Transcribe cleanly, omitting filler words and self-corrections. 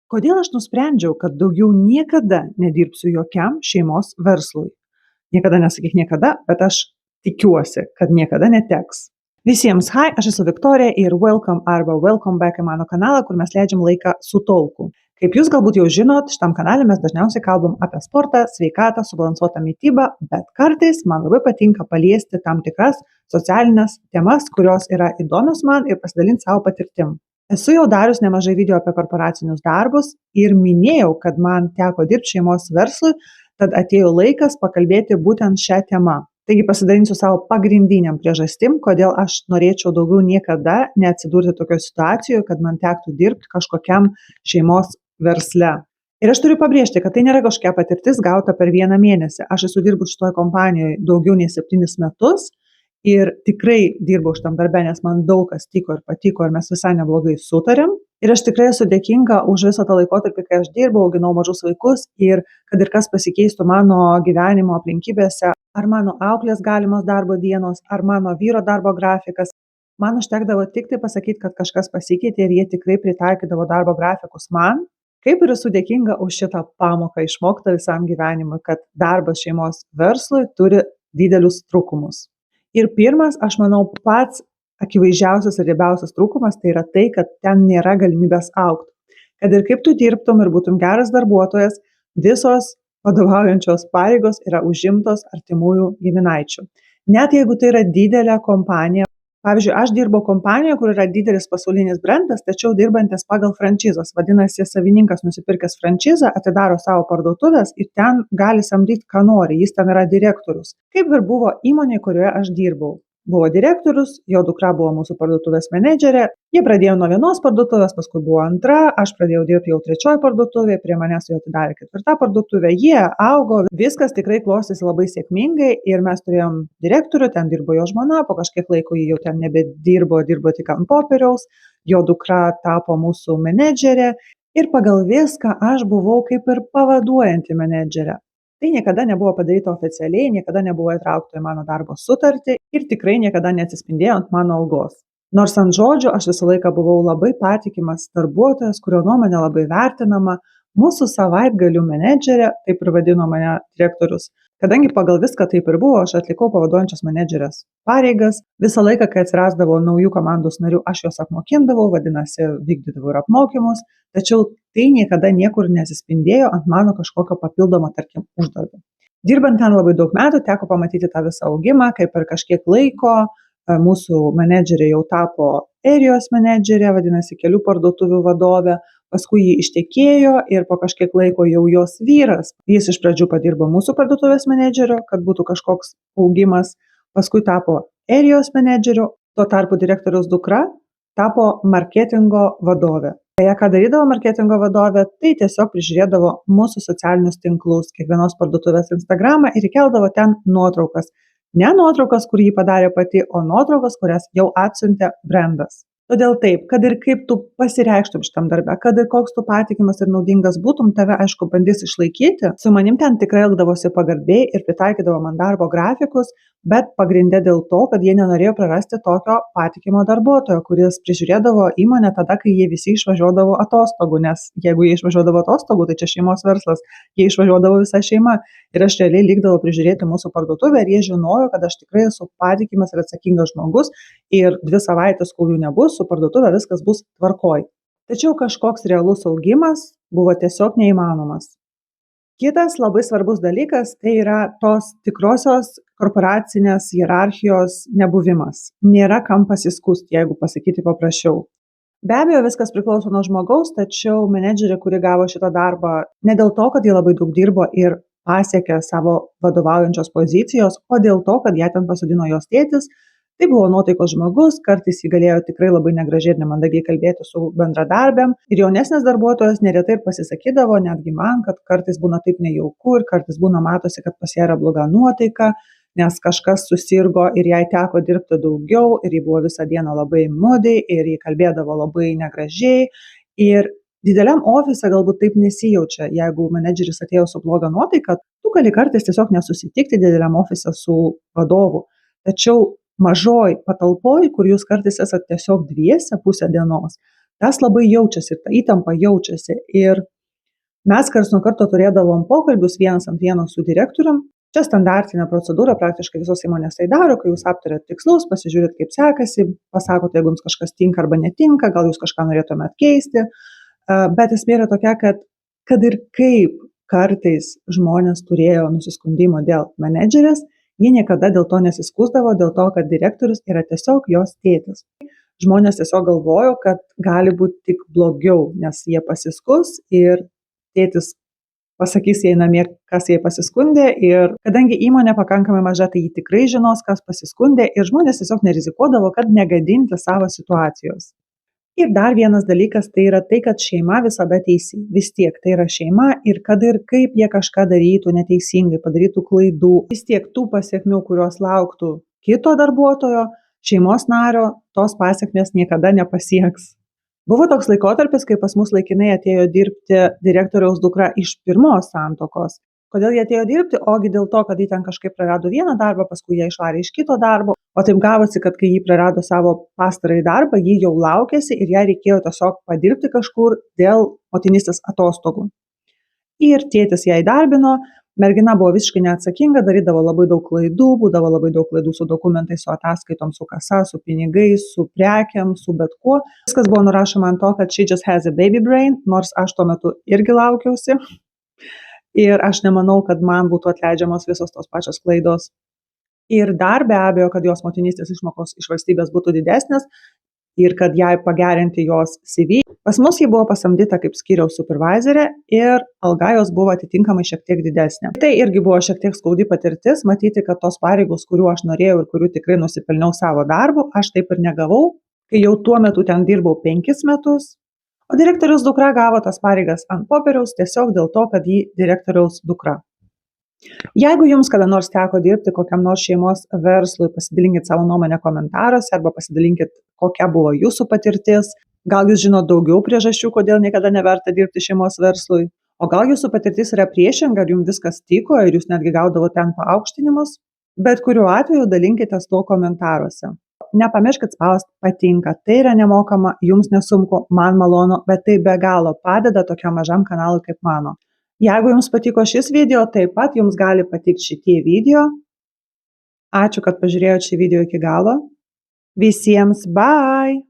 Kodėl aš nusprendžiau, kad daugiau niekada nedirbsiu jokiam šeimos verslui? Niekada nesakyk niekada, bet aš tikiuosi, kad niekada neteks. Visiems, hi, aš esu Viktorija ir welcome back į mano kanalą, kur mes leidžiam laiką su Talku. Kaip jūs galbūt jau žinot, šitam kanale mes dažniausiai kalbam apie sportą, sveikatą, subalansuotą mitybą, bet kartais man labai patinka paliesti tam tikras socialinės temas, kurios yra įdomios man ir pasidalinti savo patirtim. Esu jau darius nemažai video apie korporacinius darbus ir minėjau, kad man teko dirbti šeimos verslui, tad atėjo laikas pakalbėti būtent šią temą. Taigi pasidalinsiu savo pagrindiniam priežastim, kodėl aš norėčiau daugiau niekada neatsidurti tokioje situacijoje, kad man tektų dirbti kažkokiam šeimos versle. Ir aš turiu pabrėžti, kad tai nėra kažkokia patirtis gauta per vieną mėnesį. Aš esu dirbus šitoje kompanijoje daugiau nei 7 metus. Ir tikrai dirbau šitam darbe, nes man daug kas tiko ir patiko ir mes visai neblogai sutarėm. Ir aš tikrai esu dėkinga už visą tą laikotarpį, kai aš dirbau, auginau mažus vaikus ir kad ir kas pasikeistų mano gyvenimo aplinkybėse, ar mano auklės galimos darbo dienos, ar mano vyro darbo grafikas, man užtekdavo tik tai pasakyti, kad kažkas pasikeitė ir jie tikrai pritaikydavo darbo grafikus man. Kaip ir esu dėkinga už šitą pamoką išmoktą visam gyvenimui, kad darbas šeimos verslui turi didelius trūkumus. Ir pirmas, aš manau, pats akivaizdžiausias ir riebiausias trūkumas tai yra tai, kad ten nėra galimybės augti. Kad ir kaip tu dirbtum ir būtum geras darbuotojas, visos vadovaujančios pareigos yra užimtos artimųjų giminaičių. Net jeigu tai yra didelė kompanija, pavyzdžiui, aš dirbau kompanijoje, kur yra didelis pasaulinis brandas, tačiau dirbantis pagal frančizas. Vadinasi, savininkas nusipirkęs frančizą, atidaro savo parduotuvės ir ten gali samdyti, ką nori. Jis ten yra direktorius. Kaip ir buvo įmonė, kurioje aš dirbau. Buvo direktorius, jo dukra buvo mūsų parduotuvės menedžerė. Jie pradėjo nuo vienos parduotuvės, paskui buvo antra, aš pradėjau dirbti jau 3 parduotuvėje, prie manęs jau atidarė 4 parduotuvė. Jie augo, viskas tikrai klostėsi labai sėkmingai ir mes turėjom direktorių, ten dirbo jo žmona, po kažkiek laiko jį jau ten nebedirbo, dirbo tik ant popieriaus, jo dukra tapo mūsų menedžerė ir pagal viską aš buvau kaip ir pavaduojanti menedžerė. Tai niekada nebuvo padaryta oficialiai, niekada nebuvo įtraukta į mano darbo sutartį ir tikrai niekada neatsispindėjo ant mano algos. Nors ant žodžių aš visą laiką buvau labai patikimas darbuotojas, kurio nuomonė labai vertinama, mūsų savaitgalių menedžerė, taip ir vadino mane direktorius. Kadangi pagal viską taip ir buvo, aš atlikau pavaduojančios menedžerės pareigas. Visą laiką, kai atsirasdavo naujų komandos narių, aš juos apmokindavau, vadinasi, vykdydavau ir apmokymus, tačiau tai niekada niekur nesispindėjo ant mano kažkokio papildomo, tarkim, uždarbio. Dirbant ten labai daug metų, teko pamatyti tą visą augimą, kai per kažkiek laiko mūsų menedžerė jau tapo Airijos menedžerė, vadinasi, kelių parduotuvių vadovė. Paskui jį ištekėjo ir po kažkiek laiko jau jos vyras. Jis iš pradžių padirbo mūsų parduotuvės menedžerio, kad būtų kažkoks augimas. Paskui tapo Airijos menedžeriu, tuo tarpu direktoriaus dukra tapo marketingo vadovė. Beje, ką darydavo marketingo vadovė, tai tiesiog prižiūrėdavo mūsų socialinius tinklus, kiekvienos parduotuvės Instagramą ir įkeldavo ten nuotraukas. Ne nuotraukas, kur jį padarė pati, o nuotraukas, kurias jau atsiuntė brandas. Todėl taip, kad ir kaip tu pasireikštum šitam darbe, kad ir koks tu patikimas ir naudingas būtum, tave aišku bandys išlaikyti. Su manim ten tikrai elgdavosi pagarbiai ir pritaikydavo man darbo grafikus, bet pagrinde dėl to, kad jie nenorėjo prarasti tokio patikimo darbuotojo, kuris prižiūrėdavo įmonę tada, kai jie visi išvažiuodavo atostogų, nes jeigu jie išvažiuodavo atostogų, tai čia šeimos verslas, jie išvažiuodavo visa šeima ir aš realiai likdavau prižiūrėti mūsų parduotuvę ir jie žinojo, kad aš tikrai esu patikimas ir atsakingas žmogus ir 2 savaitės, kol jų nebus, su parduotuvė viskas bus tvarkoj. Tačiau kažkoks realus augimas buvo tiesiog neįmanomas. Kitas labai svarbus dalykas tai yra tos tikrosios korporacinės hierarchijos nebuvimas. Nėra kam pasiskųsti, jeigu pasakyti paprasčiau. Be abejo, viskas priklauso nuo žmogaus, tačiau menedžerė, kuri gavo šitą darbą, ne dėl to, kad jie labai daug dirbo ir pasiekė savo vadovaujančios pozicijos, o dėl to, kad ją ten pasodino jos tėtis. Tai buvo nuotaikos žmogus, kartais jį galėjo tikrai labai negražiai ir nemandagiai kalbėti su bendradarbėm. Ir jaunesnis darbuotojas neretai ir pasisakydavo, netgi man, kad kartais būna taip nejauku ir kartais būna matosi, kad pas ją yra bloga nuotaika, nes kažkas susirgo ir jai teko dirbti daugiau ir ji buvo visą dieną labai moody ir ji kalbėdavo labai negražiai. Ir dideliam ofise galbūt taip nesijaučia, jeigu menedžeris atėjo su bloga nuotaika, tu gali kartais tiesiog nesusitikti dideliam ofise su vadovu. Tačiau mažoj patalpoj, kur jūs kartais esate tiesiog dviese pusę dienos, Tas labai jaučiasi ir ta įtampa jaučiasi. Ir mes karts nuo karto turėdavom pokalbius vienas ant vieno su direktorium. Čia standartinė procedūra, praktiškai visos įmonės tai daro, kai jūs aptarėt tikslus, pasižiūrėt, kaip sekasi, pasakot, jeigu jums kažkas tinka arba netinka, gal jūs kažką norėtumėt keisti. Bet esmė yra tokia, kad ir kaip kartais žmonės turėjo nusiskundimo dėl menedžerės, jie niekada dėl to nesiskųsdavo, dėl to, kad direktorius yra tiesiog jos tėtis. Žmonės tiesiog galvojo, kad gali būti tik blogiau, nes jie pasiskus ir tėtis pasakys jai namie, kas jai pasiskundė, ir kadangi įmonė pakankamai maža, tai jį tikrai žinos, kas pasiskundė, ir žmonės tiesiog nerizikuodavo, kad negadinti savo situacijos. Ir dar vienas dalykas tai yra tai, kad šeima visada teisi. Vis tiek tai yra šeima ir kad ir kaip jie kažką darytų neteisingai, padarytų klaidų, vis tiek tų pasiekmių, kurios lauktų kito darbuotojo, šeimos nario, tos pasiekmės niekada nepasieks. Buvo toks laikotarpis, kai pas mus laikinai atėjo dirbti direktoriaus dukra iš pirmos santuokos. Kodėl jie atėjo dirbti? Ogi dėl to, kad jie ten kažkaip prarado vieną darbą, paskui jie išvarė iš kito darbo. O taip gavosi, kad kai jį prarado savo pastarąjį darbą, jį jau laukėsi ir jai reikėjo tiesiog padirbti kažkur dėl motinystės atostogų. Ir tėtis ją įdarbino, mergina buvo visiškai neatsakinga, darydavo labai daug klaidų, būdavo labai daug klaidų su dokumentais, su ataskaitom, su kasa, su pinigais, su prekiam, su bet kuo. Viskas buvo nurašoma ant to, kad she just has a baby brain, nors aš tuo metu irgi laukiausi. Ir aš nemanau, kad man būtų atleidžiamos visos tos pačios klaidos. Ir dar be abejo, kad jos motinystės išmokos iš valstybės būtų didesnės ir kad jai pagerinti jos CV. Pas mus ji buvo pasamdyta kaip skyriaus supervisorė ir alga jos buvo atitinkamai šiek tiek didesnė. Tai irgi buvo šiek tiek skaudi patirtis, matyti, kad tos pareigos, kurių aš norėjau ir kurių tikrai nusipelniau savo darbu, aš taip ir negavau, kai jau tuo metu ten dirbau 5 metus. O direktoriaus dukra gavo tas pareigas ant popieriaus tiesiog dėl to, kad ji direktoriaus dukra. Jeigu jums kada nors teko dirbti kokiam nors šeimos verslui, pasidalinkit savo nuomonę komentaruose arba pasidalinkit, kokia buvo jūsų patirtis. Gal jūs žinot daugiau priežasčių, kodėl niekada neverta dirbti šeimos verslui. O gal jūsų patirtis yra priešinga, ar jums viskas tiko ir jūs netgi gaudavo ten paaukštinimus. Bet kuriuo atveju dalinkitės tuo komentaruose. Nepamirškit spausti patinka, tai yra nemokama, jums nesunku, man malonu, bet tai be galo padeda tokiam mažam kanalui kaip mano. Jeigu jums patiko šis video, taip pat jums gali patikti šitie video. Ačiū, kad pažiūrėjote šį video iki galo. Visiems bye!